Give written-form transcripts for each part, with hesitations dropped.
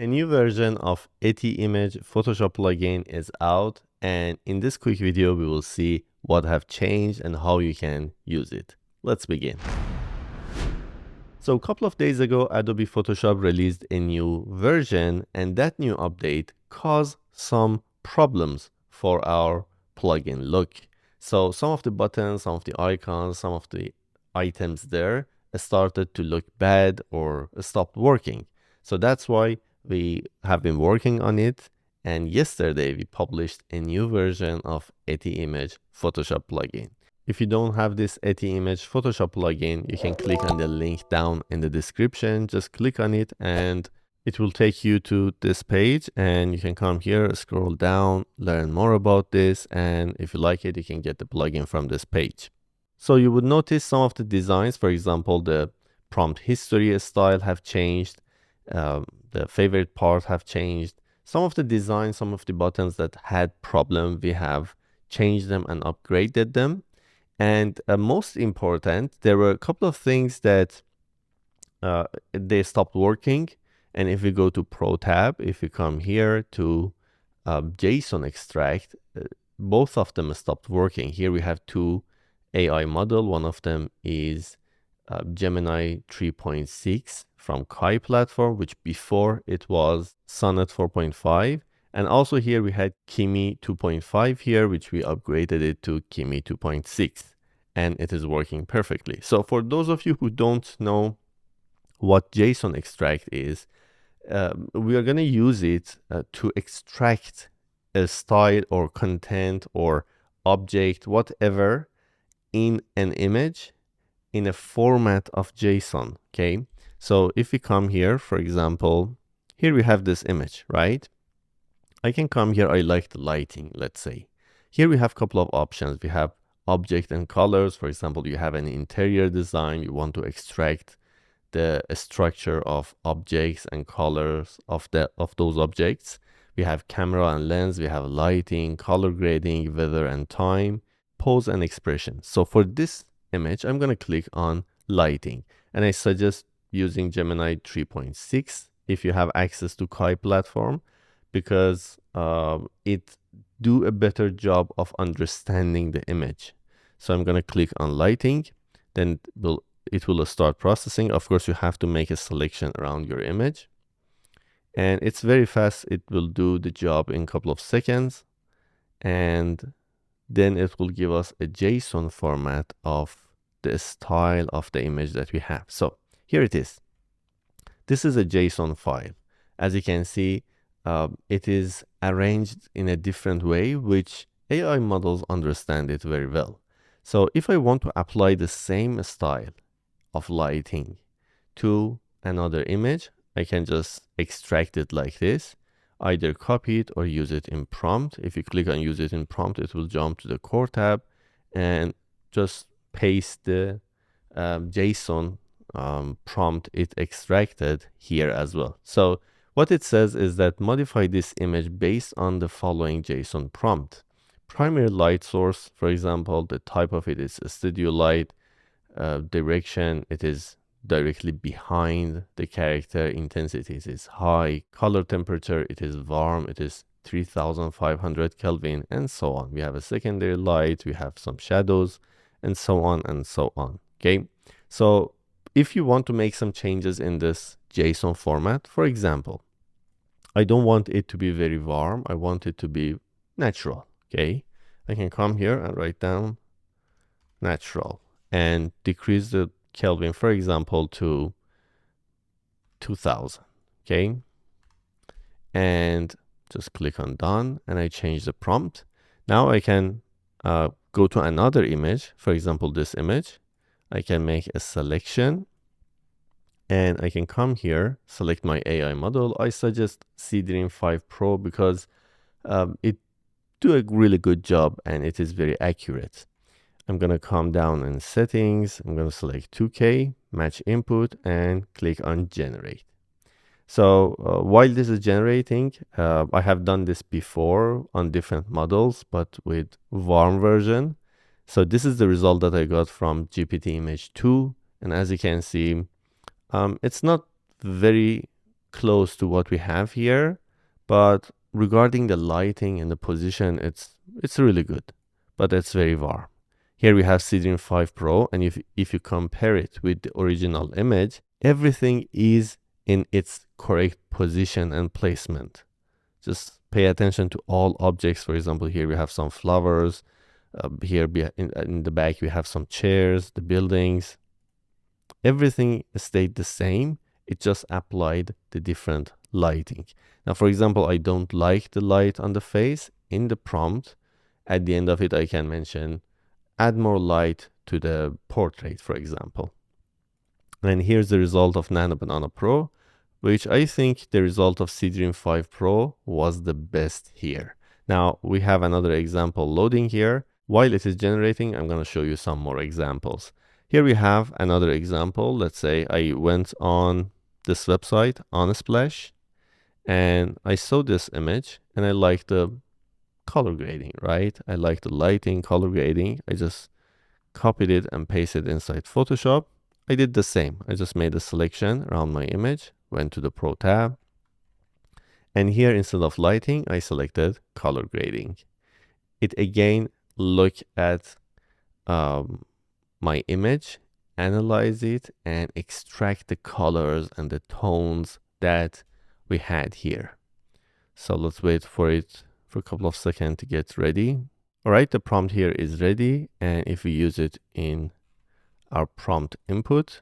A new version of ETI Image Photoshop plugin is out, and in this quick video we will see what have changed and how you can use it. Let's begin. So a couple of days ago, Adobe Photoshop released a new version, and that new update caused some problems for our plugin look. So some of the buttons, some of the icons, some of the items there started to look bad or stopped working. So that's why we have been working on it, and yesterday we published a new version of ETI Image Photoshop plugin. If you don't have this ETI Image Photoshop plugin, you can click on the link down in the description. Just click on it and it will take you to this page, and you can come here, scroll down, learn more about this, and if you like it, you can get the plugin from this page. So you would notice some of the designs, for example, the prompt history style have changed, the favorite part have changed. Some of the designs, some of the buttons that had problem, we have changed them and upgraded them. And most important, there were a couple of things that they stopped working. And if we go to Pro tab, if we come here to JSON Extract, both of them stopped working. Here we have two AI model. One of them is Gemini 3.6 from Kai platform, which before it was Sonnet 4.5. And also here we had Kimi 2.5 here, which we upgraded it to Kimi 2.6, and it is working perfectly. So for those of you who don't know what JSON Extract is, we are going to use it to extract a style or content or object, whatever, in an image in a format of JSON. Okay, so if we come here, for example, here we have this image, right? I can come here, I like the lighting, let's say. Here we have a couple of options. We have object and colors. For example, you have an interior design, you want to extract the structure of objects and colors of those objects. We have camera and lens, we have lighting, color grading, weather and time, pose and expression. So for this image, I'm going to click on lighting, and I suggest using Gemini 3.6 if you have access to Kai platform, because it do a better job of understanding the image. So I'm going to click on lighting, then it will start processing. Of course, you have to make a selection around your image, and it's very fast. It will do the job in a couple of seconds, and then it will give us a JSON format of the style of the image that we have. So here it is. This is a JSON file. As you can see, it is arranged in a different way, which AI models understand it very well. So if I want to apply the same style of lighting to another image, I can just extract it like this, either copy it or use it in prompt. If you click on use it in prompt, it will jump to the core tab and just paste the JSON prompt it extracted here as well. So what it says is that modify this image based on the following JSON prompt. Primary light source, for example, the type of it is a studio light. Direction, it is directly behind the character. Intensity is high. Color temperature, it is warm. It is 3500 Kelvin, and so on. We have a secondary light, we have some shadows, and so on and so on. Okay, so if you want to make some changes in this JSON format, for example, I don't want it to be very warm, I want it to be natural. Okay, I can come here and write down natural and decrease the Kelvin, for example, to 2000. Okay, and just click on done, and I change the prompt. Now I can go to another image, for example, this image. I can make a selection, and I can come here, select my AI model. I suggest Seedream 5 Pro because it do a really good job and it is very accurate. I'm going to come down in settings. I'm going to select 2K, match input, and click on generate. So while this is generating, I have done this before on different models, but with warm version. So this is the result that I got from GPT Image 2. And as you can see, it's not very close to what we have here, but regarding the lighting and the position, it's really good, but it's very warm. Here we have Seedream 5 Pro, and if you compare it with the original image, everything is in its correct position and placement. Just pay attention to all objects. For example, here we have some flowers. Here in the back we have some chairs, the buildings. Everything stayed the same. It just applied the different lighting. Now, for example, I don't like the light on the face. In the prompt, at the end of it, I can mention add more light to the portrait, for example. And here's the result of Nano Banana Pro, which I think the result of Seedream 5 Pro was the best here. Now we have another example loading here. While it is generating, I'm going to show you some more examples. Here we have another example. Let's say I went on this website, Unsplash, and I saw this image and I like the color grading, right? I like the lighting, color grading. I just copied it and pasted it inside Photoshop. I did the same. I just made a selection around my image, went to the Pro tab, and here instead of lighting, I selected color grading. It again look at my image, analyze it, and extract the colors and the tones that we had here. So let's wait for it for a couple of seconds to get ready. All right, the prompt here is ready. And if we use it in our prompt input,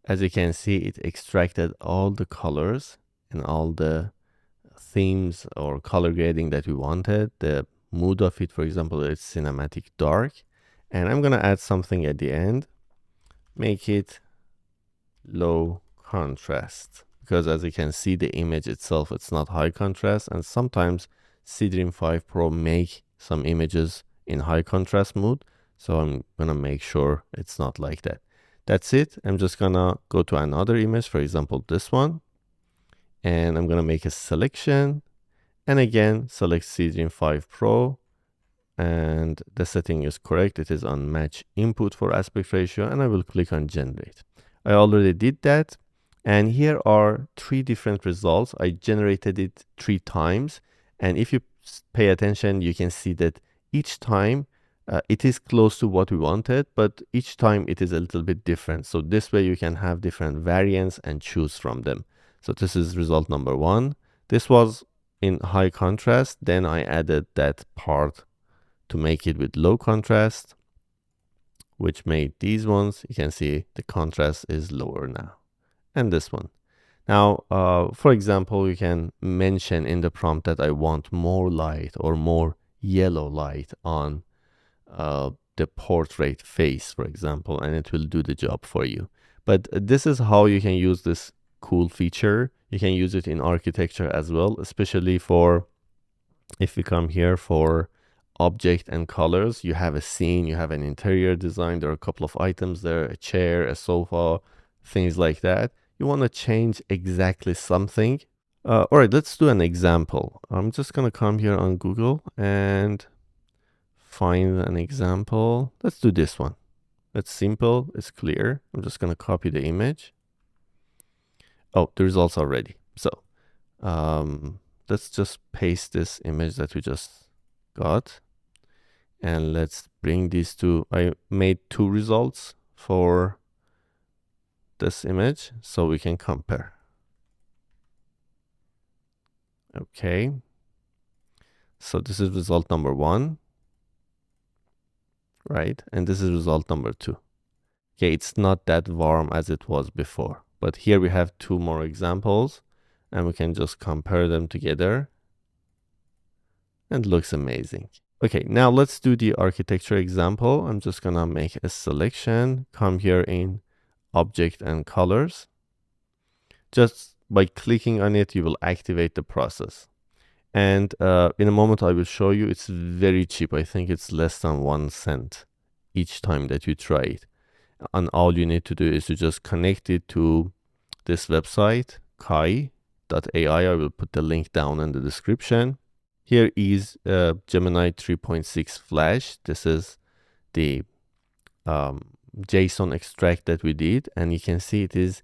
as you can see, it extracted all the colors and all the themes or color grading that we wanted. The mood of it, for example, it's cinematic dark. And I'm going to add something at the end, make it low contrast, because as you can see, the image itself, it's not high contrast. And sometimes Seedream 5 Pro make some images in high contrast mode. So I'm going to make sure it's not like that. That's it. I'm just going to go to another image, for example, this one. And I'm going to make a selection. And again, select Seedream 5 Pro. And the setting is correct. It is on match input for aspect ratio. And I will click on generate. I already did that. And here are 3 different results. I generated it 3 times. And if you pay attention, you can see that each time it is close to what we wanted, but each time it is a little bit different. So this way you can have different variants and choose from them. So this is result number 1. This was in high contrast. Then I added that part to make it with low contrast, which made these ones. You can see the contrast is lower now. And this one. Now, for example, you can mention in the prompt that I want more light or more yellow light on the portrait face, for example, and it will do the job for you. But this is how you can use this cool feature. You can use it in architecture as well, especially for if we come here for object and colors. You have a scene, you have an interior design. There are a couple of items there, a chair, a sofa, things like that. You want to change exactly something. All right, let's do an example. I'm just going to come here on Google and find an example. Let's do this one. It's simple, it's clear. I'm just going to copy the image. Oh, the results are ready. So let's just paste this image that we just got. And let's bring these two. I made 2 results for this image so we can compare. Okay. So this is result number 1. Right? And this is result number 2. Okay, it's not that warm as it was before. But here we have 2 more examples and we can just compare them together. And it looks amazing. Okay, now let's do the architecture example. I'm just gonna make a selection, come here in object and colors. Just by clicking on it, you will activate the process. And in a moment, I will show you it's very cheap. I think it's less than 1 cent each time that you try it. And all you need to do is to just connect it to this website, kai.ai. I will put the link down in the description. Here is Gemini 3.6 Flash. This is the JSON extract that we did. And you can see it is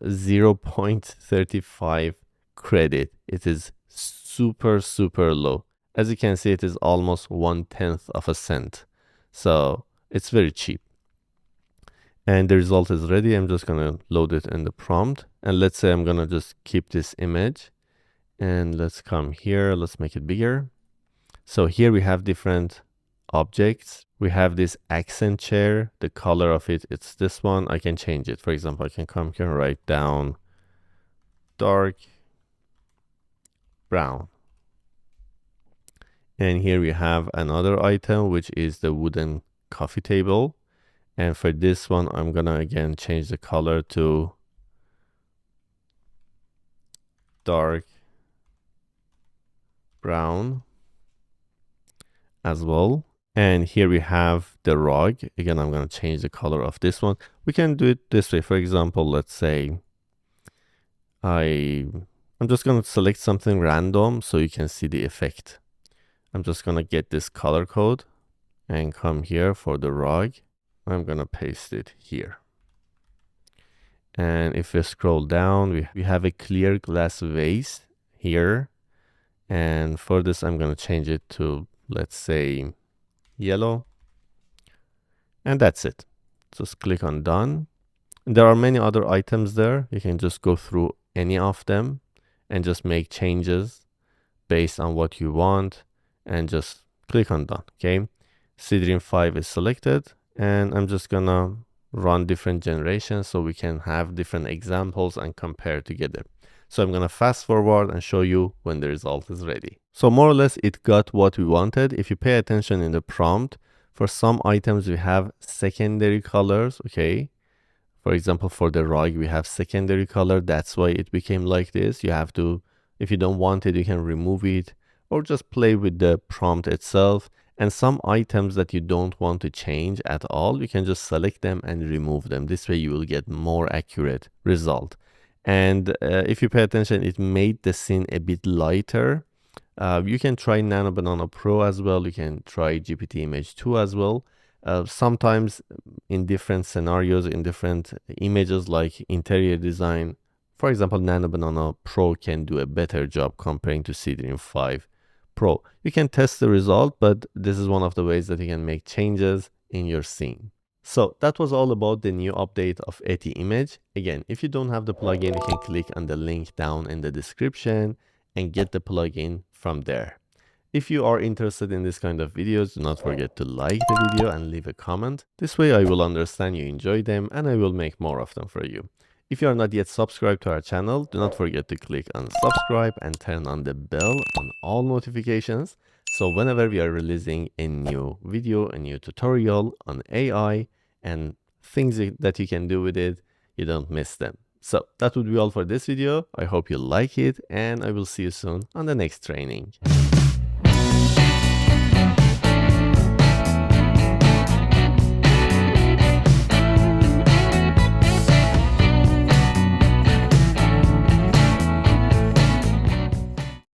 0.35 credit. It is super low. As you can see, it is almost 1/10 of a cent. So it's very cheap. And the result is ready. I'm just gonna load it in the prompt. And let's say I'm gonna just keep this image. And let's come here, let's make it bigger. So here we have different objects. We have this accent chair. The color of it, it's this one. I can change it. For example, I can come here and write down dark brown. And here we have another item, which is the wooden coffee table. And for this one, I'm gonna again change the color to dark brown as well. And here we have the rug. Again, I'm going to change the color of this one. We can do it this way. For example, let's say I'm just going to select something random so you can see the effect. I'm just going to get this color code and come here for the rug. I'm going to paste it here. And if we scroll down, we have a clear glass vase here. And for this, I'm going to change it to, let's say, yellow. And that's it. Just click on done. There are many other items there. You can just go through any of them and just make changes based on what you want and just click on done. Okay. Seedream 5 is selected, and I'm just gonna run different generations so we can have different examples and compare together. So I'm gonna fast forward and show you when the result is ready. So more or less it got what we wanted. If you pay attention in the prompt, for some items we have secondary colors, okay? For example, for the rug, we have secondary color. That's why it became like this. You have to, if you don't want it, you can remove it or just play with the prompt itself. And some items that you don't want to change at all, you can just select them and remove them. This way you will get more accurate result. And if you pay attention, it made the scene a bit lighter. You can try Nano Banana Pro as well. You can try GPT Image 2 as well. Sometimes in different scenarios, in different images like interior design, for example, Nano Banana Pro can do a better job comparing to Seedream 5 Pro. You can test the result, but this is one of the ways that you can make changes in your scene. So that was all about the new update of ETI Image. Again, if you don't have the plugin, you can click on the link down in the description and get the plugin from there. If you are interested in this kind of videos, do not forget to like the video and leave a comment. This way I will understand you enjoy them and I will make more of them for you. If you are not yet subscribed to our channel, do not forget to click on subscribe and turn on the bell on all notifications. So whenever we are releasing a new video, a new tutorial on AI and things that you can do with it, you don't miss them. So that would be all for this video. I hope you like it and I will see you soon on the next training.